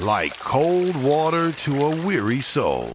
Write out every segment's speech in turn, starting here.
Like cold water to a weary soul,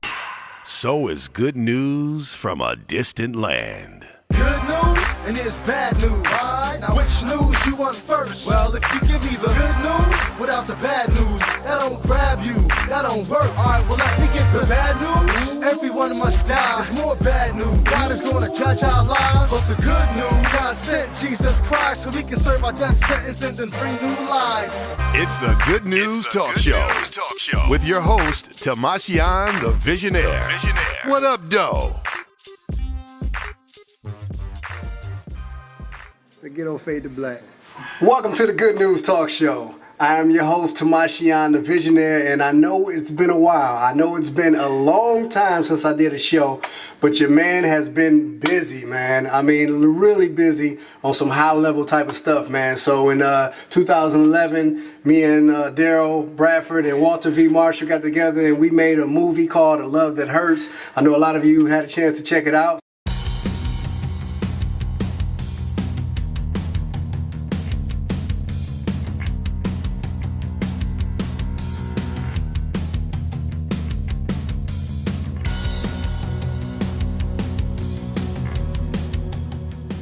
so is good news from a distant land. Good news and there's bad news. Right. Now which news you want first? Well, if you give me the good news without the bad news, that don't grab you, that don't work. Alright, well let me get the bad news. Everyone must die. There's more bad news. God is going to judge our lives. But the good news, God sent Jesus Christ so we can serve our death sentence and then bring new life. It's the Good News Talk Show with your host, Tamashian the Visionaire. What up, Doe? Get on Fade to Black. Welcome to the Good News Talk Show. I am your host, Tamashian the Visionaire, and I know it's been a while. I know it's been a long time since I did a show, but your man has been busy, man. I mean, really busy on some high-level type of stuff, man. So in 2011, me and Daryl Bradford and Walter V. Marshall got together, and we made a movie called A Love That Hurts. I know a lot of you had a chance to check it out.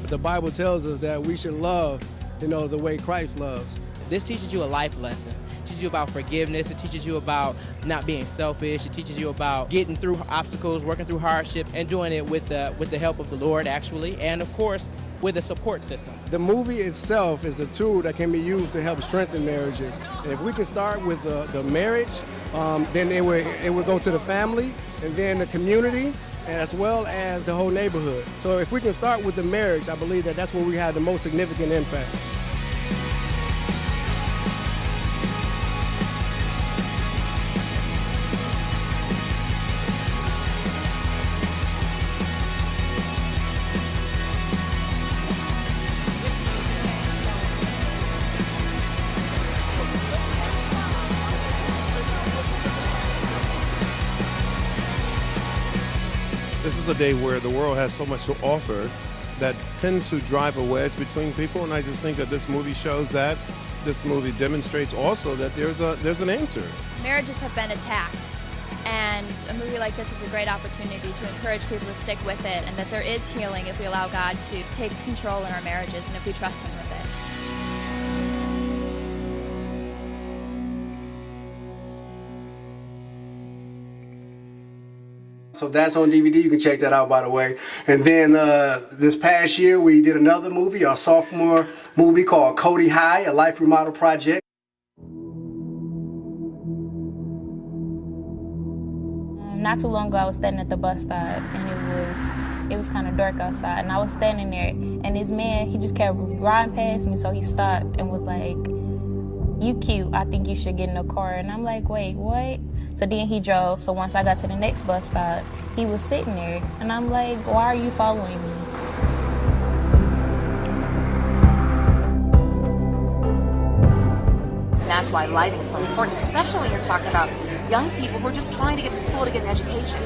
The Bible tells us that we should love, the way Christ loves. This teaches you a life lesson. It teaches you about forgiveness. It teaches you about not being selfish. It teaches you about getting through obstacles, working through hardships, and doing it with the help of the Lord, actually, and of course, with a support system. The movie itself is a tool that can be used to help strengthen marriages. And if we can start with the marriage, then it would go to the family, and then the community, as well as the whole neighborhood. So if we can start with the marriage, I believe that that's where we have the most significant impact. This is a day where the world has so much to offer that tends to drive a wedge between people, and I just think that this movie shows that. This movie demonstrates also that there's an answer. Marriages have been attacked, and a movie like this is a great opportunity to encourage people to stick with it, and that there is healing if we allow God to take control in our marriages and if we trust Him with it. So that's on DVD. You can check that out, by the way. And then this past year, we did another movie, our sophomore movie called Cody High, a life remodel project. Not too long ago, I was standing at the bus stop, and it was kind of dark outside, and I was standing there, and this man, he just kept riding past me, so he stopped and was like, "You cute, I think you should get in the car." And I'm like, "Wait, what?" So then he drove. So once I got to the next bus stop, he was sitting there. And I'm like, "Why are you following me?" That's why lighting is so important, especially when you're talking about young people who are just trying to get to school to get an education.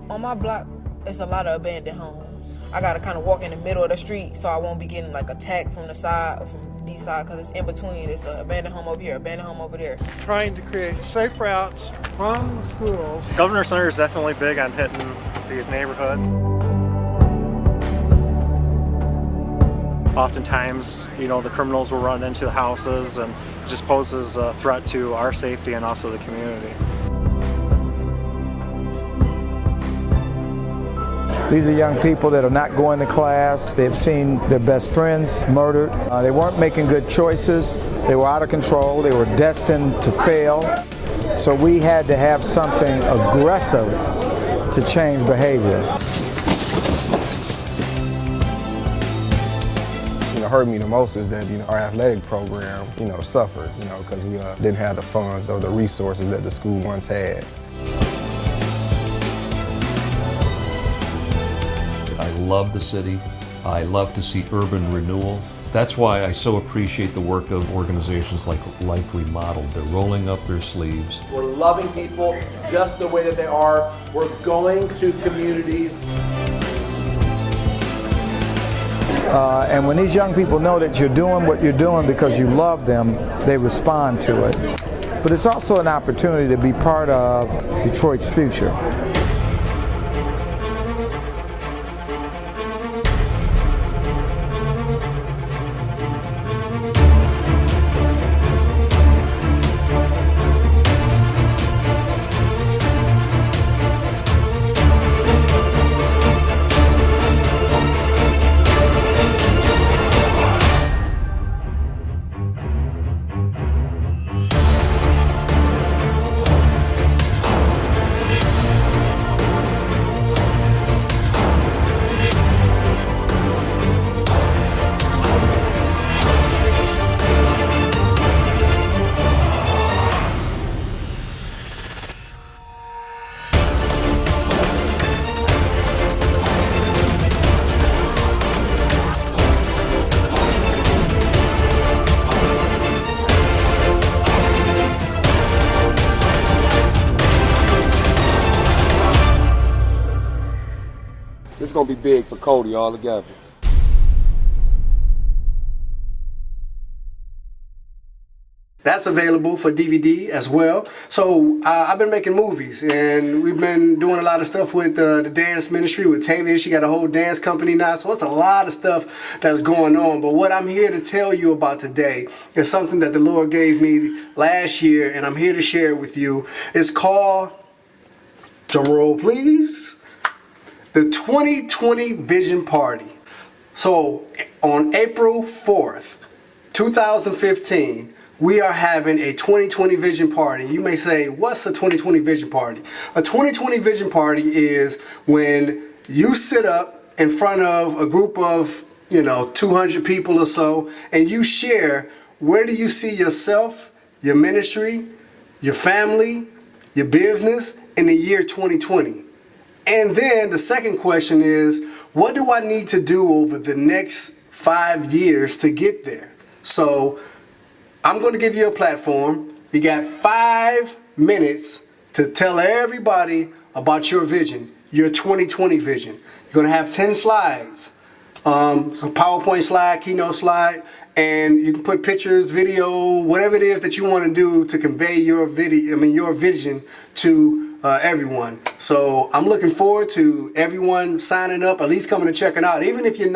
On my block, there's a lot of abandoned homes. I gotta kind of walk in the middle of the street so I won't be getting like attacked from the side or from these side, because it's in between. It's an abandoned home over here, abandoned home over there. Trying to create safe routes from the schools. Governor Center is definitely big on hitting these neighborhoods. Oftentimes, the criminals will run into the houses, and it just poses a threat to our safety and also the community. These are young people that are not going to class. They've seen their best friends murdered. They weren't making good choices. They were out of control. They were destined to fail. So we had to have something aggressive to change behavior. Hurt me the most is that our athletic program suffered because we didn't have the funds or the resources that the school once had. I love the city. I love to see urban renewal. That's why I so appreciate the work of organizations like Life Remodeled. They're rolling up their sleeves. We're loving people just the way that they are. We're going to communities. And when these young people know that you're doing what you're doing because you love them, they respond to it. but it's also an opportunity to be part of Detroit's future. It's going to be big for Cody all together. That's available for DVD as well. So I've been making movies, and we've been doing a lot of stuff with the dance ministry with Tavia. She got a whole dance company now, so it's a lot of stuff that's going on. But what I'm here to tell you about today is something that the Lord gave me last year, and I'm here to share it with you. It's called, drum roll please, the 2020 Vision Party. So on April 4th, 2015, we are having a 2020 Vision Party. You may say, what's a 2020 Vision Party? A 2020 Vision Party is when you sit up in front of a group of, 200 people or so, and you share, where do you see yourself, your ministry, your family, your business in the year 2020? And then the second question is, what do I need to do over the next 5 years to get there? So I'm going to give you a platform. You got 5 minutes to tell everybody about your vision, your 2020 vision. You're going to have 10 slides. So PowerPoint slide, Keynote slide, and you can put pictures, video, whatever it is that you want to do to convey your vision to everyone. So I'm looking forward to everyone signing up, at least coming to check it out. Even if you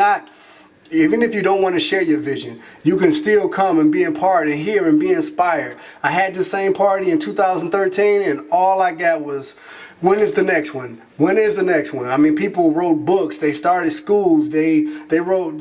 don't want to share your vision, you can still come and be a part and hear and be inspired. I had the same party in 2013, and all I got was, when is the next one? When is the next one? I mean, people wrote books. They started schools. They going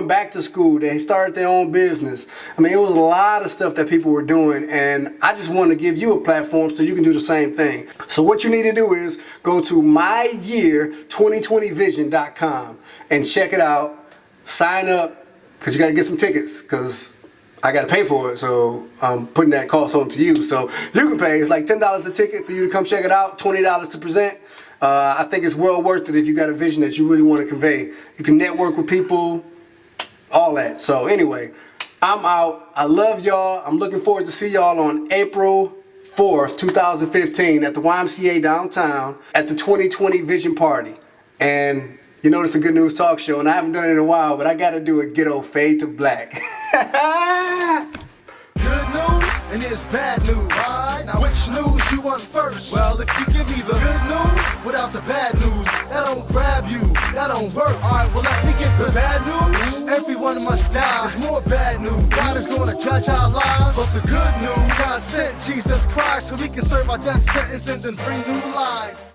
back to school. They started their own business. I mean, it was a lot of stuff that people were doing, and I just want to give you a platform so you can do the same thing. So what you need to do is go to myyear2020vision.com and check it out. Sign up, because you got to get some tickets, because I got to pay for it, so I'm putting that cost on to you. So you can pay. It's like $10 a ticket for you to come check it out, $20 to present. I think it's well worth it if you got a vision that you really want to convey. You can network with people, all that. So anyway, I'm out. I love y'all. I'm looking forward to see y'all on April 4th, 2015 at the YMCA downtown at the 2020 Vision Party. And you know it's a good news talk show, and I haven't done it in a while, but I got to do a ghetto fade to black. Good news and it's bad news. Right, now which news you want first? Well, if you give me the good news without the bad news, that don't grab you, that don't work. Alright, well let me get the bad news. Everyone must die. There's more bad news. God is going to judge our lives. But the good news, God sent Jesus Christ so we can serve our death sentence and then bring new life.